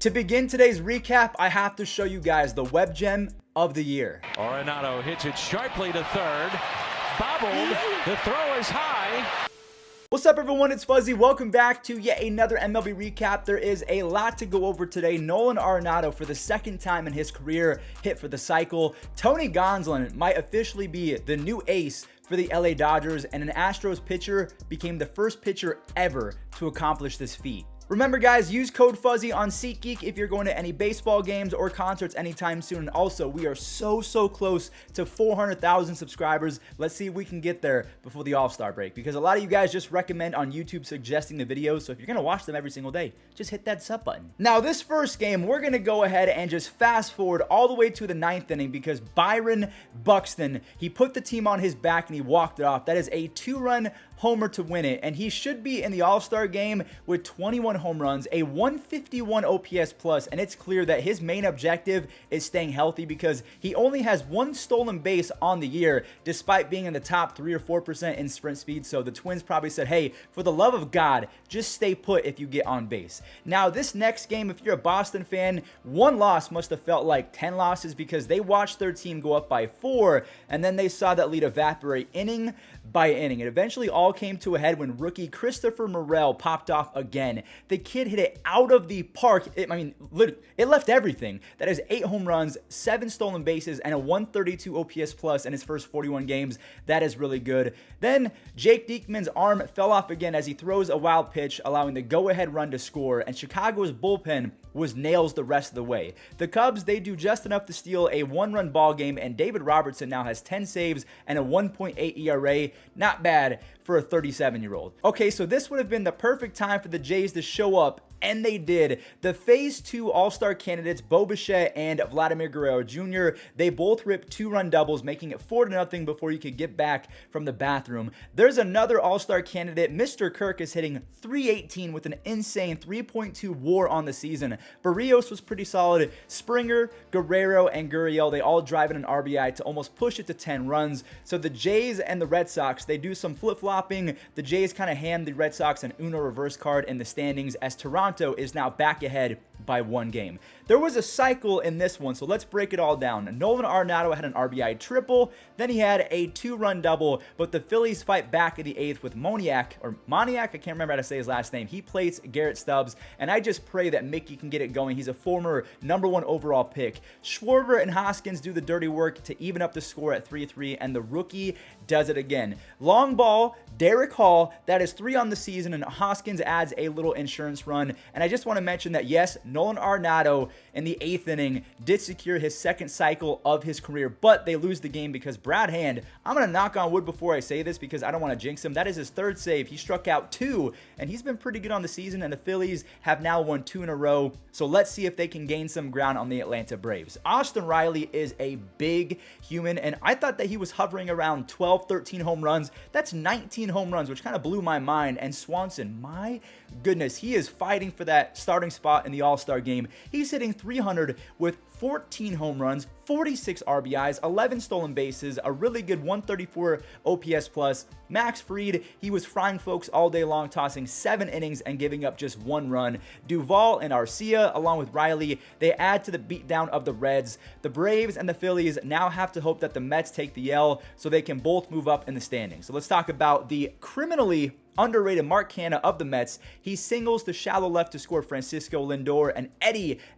To begin today's recap, I have to show you guys the web gem of the year. Arenado hits it sharply to third. Bobbled. The throw is high. What's up, everyone? It's Fuzzy. Welcome back to yet another MLB recap. There is a lot to go over today. Nolan Arenado, for the second time in his career, hit for the cycle. Tony Gonsolin might officially be the new ace for the LA Dodgers, and an Astros pitcher became the first pitcher ever to accomplish this feat. Remember, guys, use code Fuzzy on SeatGeek if you're going to any baseball games or concerts anytime soon. And also, we are so close to 400,000 subscribers. Let's see if we can get there before the All-Star break, because a lot of you guys just recommend on YouTube suggesting the videos. So if you're going to watch them every single day, just hit that sub button. Now, this first game, we're going to go ahead and just fast forward all the way to the 9th inning, because Byron Buxton, he put the team on his back and he walked it off. That is a 2-run homer to win it, and he should be in the All-Star game with 21 home runs, a 151 OPS plus, and it's clear that his main objective is staying healthy, because he only has one stolen base on the year, despite being in the top 3 or 4% in sprint speed. So the Twins probably said, hey, for the love of God, just stay put if you get on base. Now, this next game, if you're a Boston fan, one loss must have felt like 10 losses, because they watched their team go up by 4, and then they saw that lead evaporate inning by inning. It eventually all came to a head when rookie Christopher Morel popped off again. The kid hit it out of the park. Literally, it left everything. That is 8 home runs, 7 stolen bases, and a 132 OPS plus in his first 41 games. That is really good. Then Jake Diekman's arm fell off again as he throws a wild pitch, allowing the go-ahead run to score, and Chicago's bullpen was nails the rest of the way. The Cubs, they do just enough to steal a 1-run ball game, and David Robertson now has 10 saves and a 1.8 ERA. Not bad for a 37-year-old. Okay, so this would have been the perfect time for the Jays to show up, and they did. The Phase 2 All-Star candidates, Bo Bichette and Vladimir Guerrero Jr., they both ripped 2-run doubles, making it 4-0 before you could get back from the bathroom. There's another All-Star candidate. Mr. Kirk is hitting .318 with an insane 3.2 WAR on the season. Barrios was pretty solid. Springer, Guerrero, and Gurriel, they all drive in an RBI to almost push it to 10 runs. So the Jays and the Red Sox, they do some flip-flopping. The Jays kind of hand the Red Sox an Uno reverse card in the standings, as Toronto is now back ahead by 1 game. There was a cycle in this one, so let's break it all down. Nolan Arenado had an RBI triple, then he had a 2-run double, but the Phillies fight back in the 8th with Moniak, I can't remember how to say his last name. He plays Garrett Stubbs, and I just pray that Mickey can get it going. He's a former #1 overall pick. Schwarber and Hoskins do the dirty work to even up the score at 3-3, and the rookie does it again. Long ball, Derek Hall, that is 3 on the season, and Hoskins adds a little insurance run. And I just want to mention that, yes, Nolan Arenado in the 8th inning did secure his 2nd cycle of his career, but they lose the game because Brad Hand, I'm going to knock on wood before I say this because I don't want to jinx him. That is his 3rd save. He struck out 2, and he's been pretty good on the season, and the Phillies have now won 2 in a row. So let's see if they can gain some ground on the Atlanta Braves. Austin Riley is a big human, and I thought that he was hovering around 12, 13 home runs. That's 19 home runs, which kind of blew my mind. And Swanson, my goodness, he is fighting for that starting spot in the All-Star game. He's hitting .300 with 14 home runs, 46 RBIs, 11 stolen bases, a really good 134 OPS plus. Max Fried, he was frying folks all day long, tossing 7 innings and giving up just 1 run. Duvall and Arcia, along with Riley, they add to the beatdown of the Reds. The Braves and the Phillies now have to hope that the Mets take the L so they can both move up in the standings. So let's talk about the criminally underrated Mark Canha of the Mets. He singles to shallow left to score Francisco Lindor, and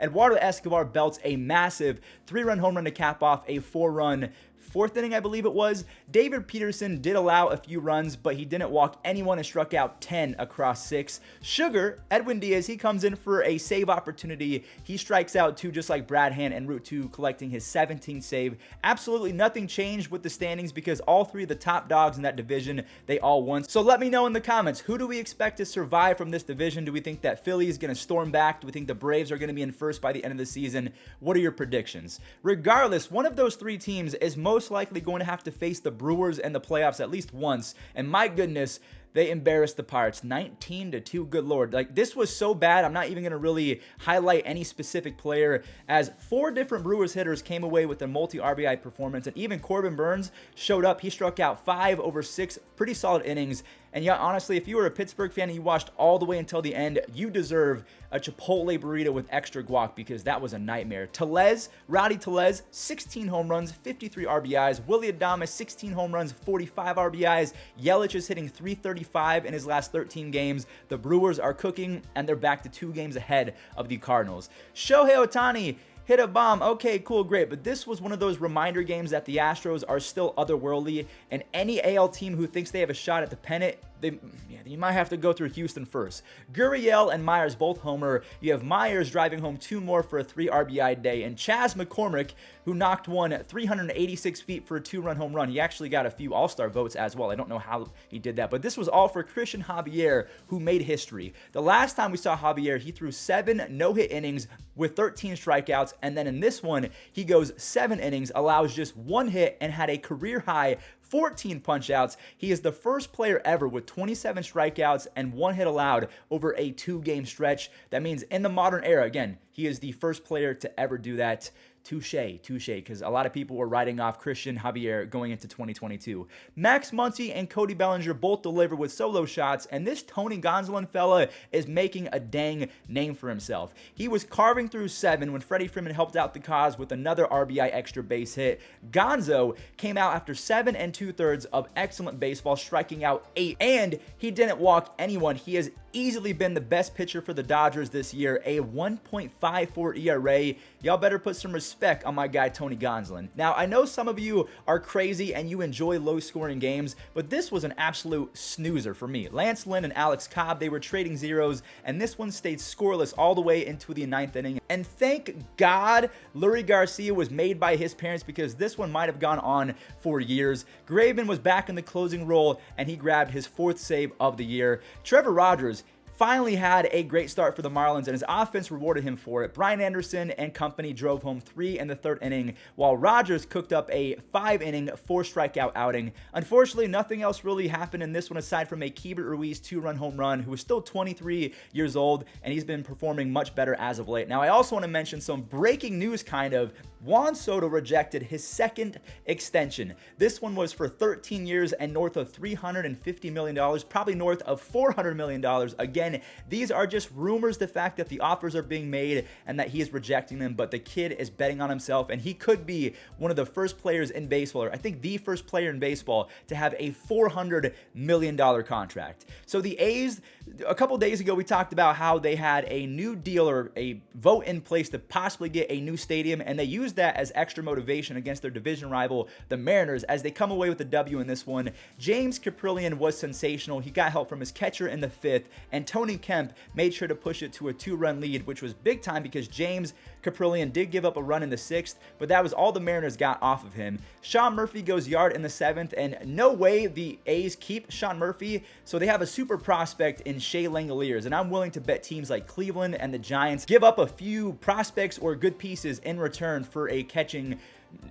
Eduardo Escobar belts a massive 3-run home run to cap off a 4-run 4th inning, I believe it was. David Peterson did allow a few runs, but he didn't walk anyone and struck out 10 across 6. Sugar, Edwin Diaz, he comes in for a save opportunity. He strikes out 2 just like Brad Hand en route to collecting his 17th save. Absolutely nothing changed with the standings because all 3 of the top dogs in that division, they all won. So let me know in the comments, who do we expect to survive from this division? Do we think that Philly is going to storm back? Do we think the Braves are going to be in first by the end of the season? What are your predictions? Regardless, one of those 3 teams is most likely going to have to face the Brewers in the playoffs at least once, and my goodness, they embarrassed the Pirates 19-2. Good Lord. Like, this was so bad, I'm not even going to really highlight any specific player, as 4 different Brewers hitters came away with a multi-RBI performance, and even Corbin Burns showed up. He struck out 5 over 6 pretty solid innings. And yeah, honestly, if you were a Pittsburgh fan and you watched all the way until the end, you deserve a Chipotle burrito with extra guac because that was a nightmare. Rowdy Tellez, 16 home runs, 53 RBIs. Willy Adames, 16 home runs, 45 RBIs. Yelich is hitting .335 in his last 13 games. The Brewers are cooking, and they're back to 2 games ahead of the Cardinals. Shohei Ohtani hit a bomb. Okay, cool, great. But this was one of those reminder games that the Astros are still otherworldly, and any AL team who thinks they have a shot at the pennant, you might have to go through Houston first. Gurriel and Myers both homer. You have Myers driving home 2 more for a 3 RBI day, and Chas McCormick, who knocked one 386 feet for a 2-run home run. He actually got a few All-Star votes as well. I don't know how he did that, but this was all for Cristian Javier, who made history. The last time we saw Javier, he threw 7 no-hit innings with 13 strikeouts, and then in this one, he goes 7 innings, allows just 1 hit, and had a career-high 14 punch-outs. He is the first player ever with 27 strikeouts and 1 hit allowed over a 2-game stretch. That means in the modern era, again, he is the first player to ever do that. Touche, because a lot of people were writing off Cristian Javier going into 2022. Max Muncy and Cody Bellinger both delivered with solo shots, and this Tony Gonsolin fella is making a dang name for himself. He was carving through 7 when Freddie Freeman helped out the cause with another RBI extra base hit. Gonzo came out after 7 2/3 of excellent baseball, striking out 8, and he didn't walk anyone. He has easily been the best pitcher for the Dodgers this year, a 1.54 ERA. Y'all better put some respect on my guy Tony Gonsolin. Now, I know some of you are crazy and you enjoy low-scoring games, but this was an absolute snoozer for me. Lance Lynn and Alex Cobb, they were trading zeros, and this one stayed scoreless all the way into the 9th inning. And thank God Lurie Garcia was made by his parents, because this one might have gone on for years. Graveman was back in the closing role, and he grabbed his 4th save of the year. Trevor Rogers finally had a great start for the Marlins, and his offense rewarded him for it. Brian Anderson and company drove home 3 in the 3rd inning, while Rogers cooked up a 5-inning, 4-strikeout outing. Unfortunately, nothing else really happened in this one aside from a Keibert Ruiz 2-run home run, who is still 23 years old, and he's been performing much better as of late. Now, I also want to mention some breaking news, kind of. Juan Soto rejected his 2nd extension. This one was for 13 years and north of $350 million, probably north of $400 million. Again, these are just rumors, the fact that the offers are being made and that he is rejecting them, but the kid is betting on himself, and he could be one of the first players in baseball, or I think the first player in baseball, to have a $400 million contract. So the A's, a couple days ago, we talked about how they had a new deal or a vote in place to possibly get a new stadium, and they used that as extra motivation against their division rival, the Mariners, as they come away with a W in this one. James Caprillion was sensational. He got help from his catcher in the 5th, and Tony Kemp made sure to push it to a 2-run lead, which was big time because James Caprillion did give up a run in the 6th, but that was all the Mariners got off of him. Sean Murphy goes yard in the 7th, and no way the A's keep Sean Murphy, so they have a super prospect in Shea Langoliers, and I'm willing to bet teams like Cleveland and the Giants give up a few prospects or good pieces in return for a catching,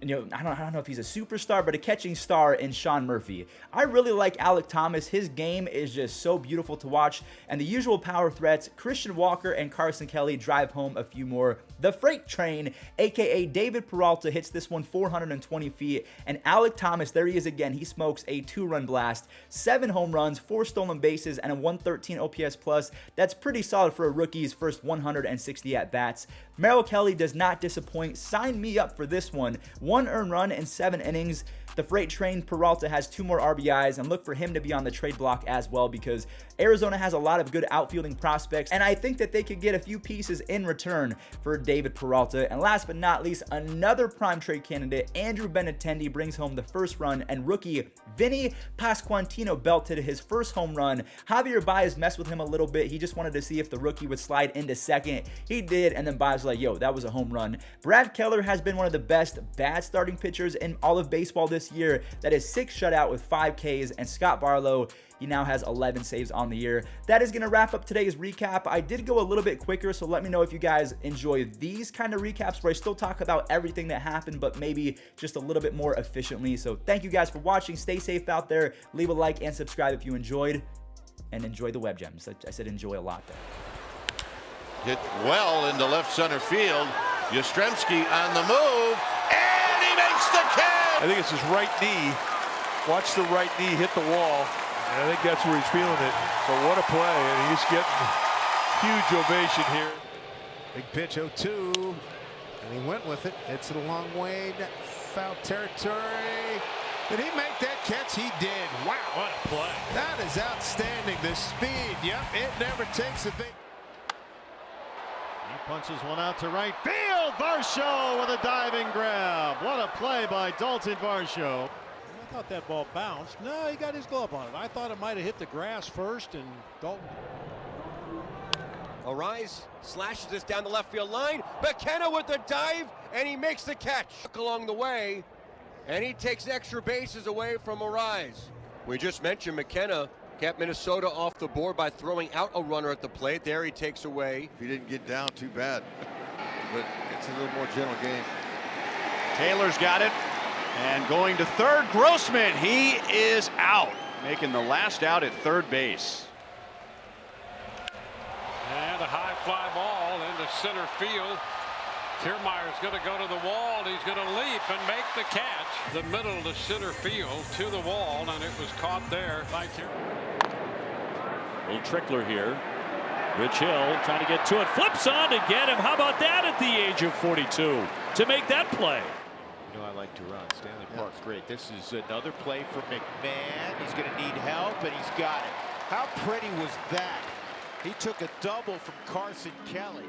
I don't know if he's a superstar, but a catching star in Sean Murphy. I really like Alek Thomas. His game is just so beautiful to watch, and the usual power threats, Christian Walker and Carson Kelly, drive home a few more. The freight train, aka David Peralta, hits this one 420 feet, and Alek Thomas, there he is again. He smokes a 2-run blast, 7 home runs, 4 stolen bases, and a 113 OPS plus. That's pretty solid for a rookie's first 160 at-bats. Merrill Kelly does not disappoint. Sign me up for this one. 1 earned run in 7 innings. The freight train Peralta has 2 more RBIs, and look for him to be on the trade block as well, because Arizona has a lot of good outfielding prospects, and I think that they could get a few pieces in return for David Peralta. And last but not least, another prime trade candidate, Andrew Benintendi, brings home the 1st run, and rookie Vinny Pasquantino belted his 1st home run. Javier Baez messed with him a little bit. He just wanted to see if the rookie would slide into 2nd. He did, and then Baez was like, yo, that was a home run. Brad Keller has been one of the best bad starting pitchers in all of baseball this year. That is 6 shutout with 5 Ks, and Scott Barlow, he now has 11 saves on the year. That is going to wrap up today's recap. I did go a little bit quicker, so let me know if you guys enjoy these kind of recaps where I still talk about everything that happened, but maybe just a little bit more efficiently. So thank you guys for watching. Stay safe out there. Leave a like and subscribe if you enjoyed, and enjoy the web gems. I said enjoy a lot there. Hit well into left center field. Yastrzemski on the move, and he makes the catch. I think it's his right knee. Watch the right knee hit the wall. And I think that's where he's feeling it. But what a play, and he's getting huge ovation here. Big pitch, 0-2, and he went with it. Hits it a long way, foul territory. Did he make that catch? He did. Wow, what a play. That is outstanding. The speed, yep, it never takes a thing. He punches one out to right field. Varsho with a diving grab. What a play by Dalton Varsho. I thought that ball bounced. No, he got his glove on it. I thought it might have hit the grass first, and Dalton. Arise slashes this down the left field line. McKenna with the dive, and he makes the catch along the way, and he takes extra bases away from Arise. We just mentioned McKenna kept Minnesota off the board by throwing out a runner at the plate. There he takes away. He didn't get down too bad, but it's a little more gentle game. Taylor's got it, and going to third, Grossman. He is out, making the last out at third base. And a high fly ball into center field. Kiermaier's going to go to the wall. He's going to leap and make the catch. The middle to center field to the wall, and it was caught there by Kiermaier. Little trickler here. Rich Hill trying to get to it. Flips on to get him. How about that at the age of 42 to make that play? You know I like to run. Stanley Park's great. This is another play for McMahon. He's going to need help, and he's got it. How pretty was that? He took a double from Carson Kelly.